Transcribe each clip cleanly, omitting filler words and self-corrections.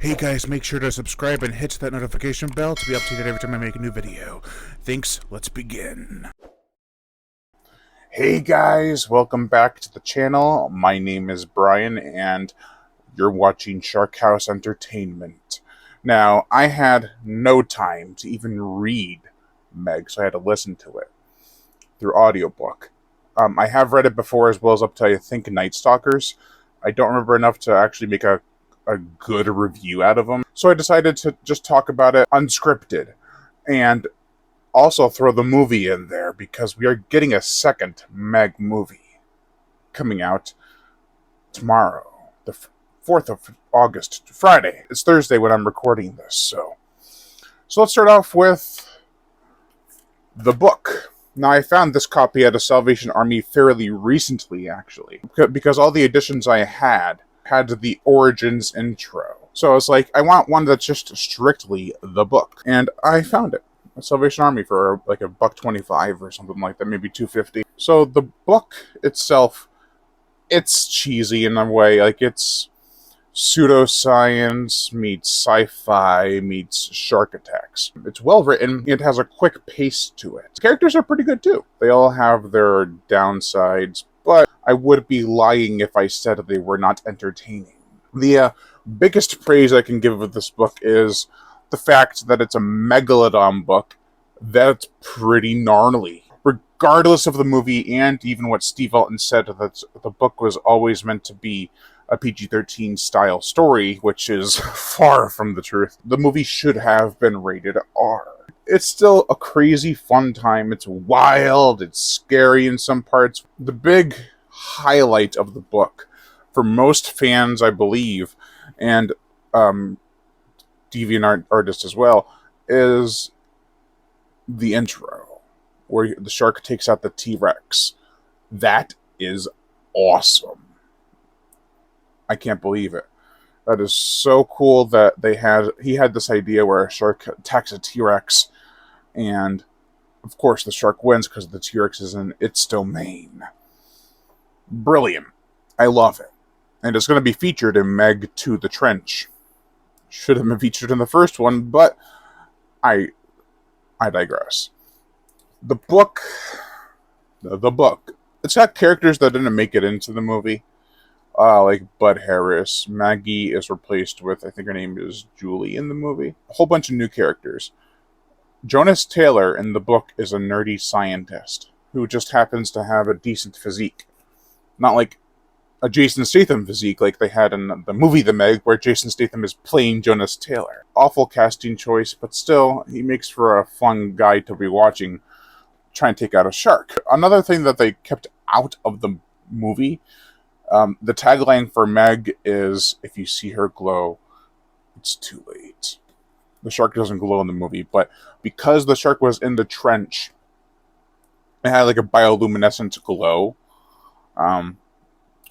Hey guys, make sure to subscribe and hit that notification bell to be updated every time I make a new video. Thanks, let's begin. Hey guys, welcome back to the channel. My name is Brian and you're watching Shark House Entertainment. Now, I had no time to even read Meg, so I had to listen to it through audiobook. I have read it before as well as up to, I think, Night Stalkers. I don't remember enough to actually make a good review out of them. So I decided to just talk about it unscripted and also throw the movie in there because we are getting a second Meg movie coming out tomorrow, the 4th of August, Friday. It's Thursday when I'm recording this, so let's start off with the book. Now, I found this copy at a Salvation Army fairly recently, actually, because all the editions I had the Origins intro. So I was like, I want one that's just strictly the book. And I found it at Salvation Army for like $1.25 or something like that, maybe $2.50. So the book itself, it's cheesy in a way. Like, it's pseudoscience meets sci-fi meets shark attacks. It's well written. It has a quick pace to it. The characters are pretty good too. They all have their downsides, but I would be lying if I said they were not entertaining. The biggest praise I can give of this book is the fact that it's a Megalodon book that's pretty gnarly. Regardless of the movie and even what Steve Alten said, that the book was always meant to be a PG-13 style story, which is far from the truth. The movie should have been rated R. It's still a crazy fun time. It's wild, it's scary in some parts. The big highlight of the book, for most fans, I believe, and deviant artists as well, is the intro, where the shark takes out the T-Rex. That is awesome. I can't believe it. That is so cool that he had this idea where a shark attacks a T-Rex, and of course the shark wins because the T-Rex is in its domain. Brilliant. I love it. And it's going to be featured in Meg to the Trench. Should have been featured in the first one, but I digress. The book, it's got characters that didn't make it into the movie. Like Bud Harris. Maggie is replaced with, I think her name is Julie in the movie. A whole bunch of new characters. Jonas Taylor in the book is a nerdy scientist who just happens to have a decent physique. Not like a Jason Statham physique like they had in the movie The Meg, where Jason Statham is playing Jonas Taylor. Awful casting choice, but still, he makes for a fun guy to be watching try and take out a shark. Another thing that they kept out of the movie, the tagline for Meg is, if you see her glow, it's too late. The shark doesn't glow in the movie, but because the shark was in the trench, it had like a bioluminescent glow,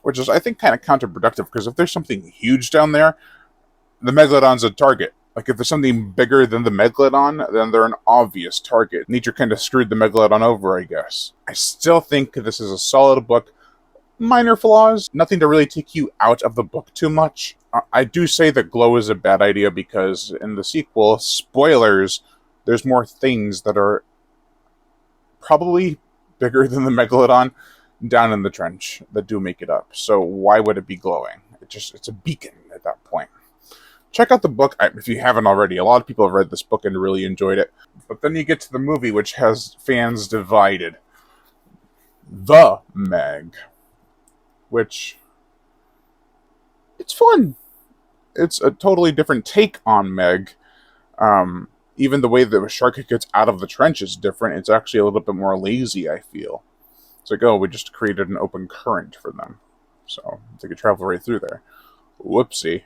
which is, I think, kind of counterproductive, because if there's something huge down there, the Megalodon's a target. Like, if there's something bigger than the Megalodon, then they're an obvious target. Nature kind of screwed the Megalodon over, I guess. I still think this is a solid book. Minor flaws, nothing to really take you out of the book too much. I do say that glow is a bad idea because in the sequel, spoilers, there's more things that are probably bigger than the Megalodon down in the trench that do make it up. So why would it be glowing? It's a beacon at that point. Check out the book if you haven't already. A lot of people have read this book and really enjoyed it. But then you get to the movie, which has fans divided. The Meg. Which, it's fun. It's a totally different take on Meg. Even the way that the shark gets out of the trench is different. It's actually a little bit more lazy, I feel. It's like, oh, we just created an open current for them. So they could travel right through there. Whoopsie.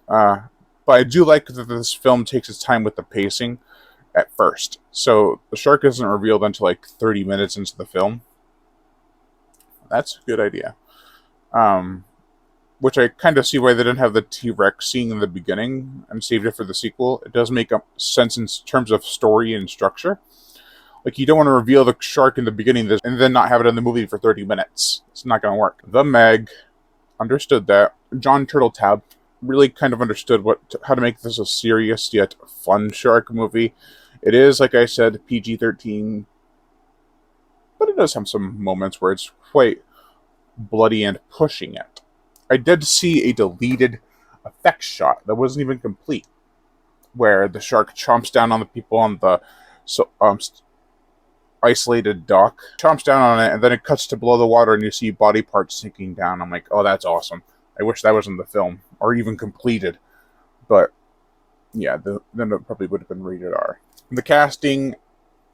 But I do like that this film takes its time with the pacing at first. So the shark isn't revealed until like 30 minutes into the film. That's a good idea. Which I kind of see why they didn't have the T-Rex scene in the beginning and saved it for the sequel. It does make sense in terms of story and structure. Like, you don't want to reveal the shark in the beginning and then not have it in the movie for 30 minutes. It's not going to work. The Meg understood that. John Turteltaub really kind of understood how to make this a serious yet fun shark movie. It is, like I said, PG-13, but it does have some moments where it's quite bloody and pushing it. I did see a deleted effects shot that wasn't even complete, where the shark chomps down on the people on the so isolated dock, chomps down on it, and then it cuts to below the water, and you see body parts sinking down. I'm like, oh, that's awesome. I wish that was in the film or even completed, but yeah, then it probably would have been rated R. The casting,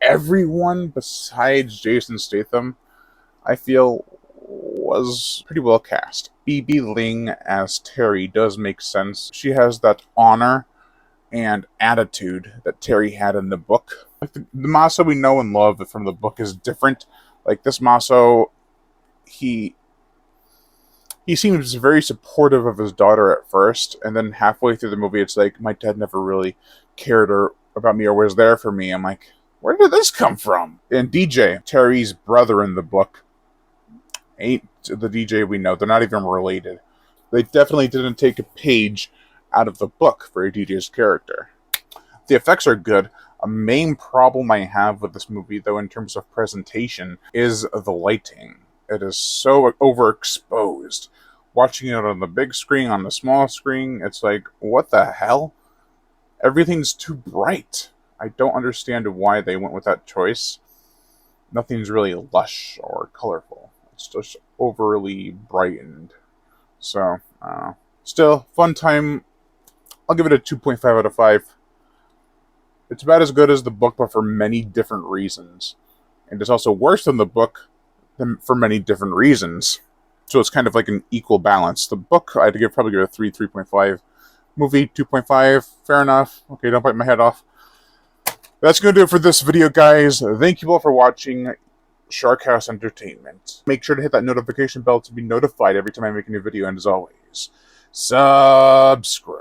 everyone besides Jason Statham, I feel was pretty well cast. BB Ling as Terry does make sense. She has that honor and attitude that Terry had in the book. Like the Maso we know and love from the book is different. Like this Maso, he seems very supportive of his daughter at first, and then halfway through the movie, it's like, my dad never really cared about me or was there for me. I'm like, where did this come from? And DJ, Terry's brother in the book, ain't the DJ we know. They're not even related. They definitely didn't take a page out of the book for DJ's character. The effects are good. A main problem I have with this movie, though, in terms of presentation, is the lighting. It is so overexposed. Watching it on the big screen, on the small screen, it's like, what the hell? Everything's too bright. I don't understand why they went with that choice. Nothing's really lush or colorful. It's just overly brightened. So, still, fun time. I'll give it a 2.5 out of 5. It's about as good as the book, but for many different reasons. And it's also worse than the book for many different reasons. So it's kind of like an equal balance. The book, I'd probably give it a 3, 3.5. Movie, 2.5. Fair enough. Okay, don't bite my head off. That's going to do it for this video, guys. Thank you all for watching Shark House Entertainment. Make sure to hit that notification bell to be notified every time I make a new video. And as always, subscribe.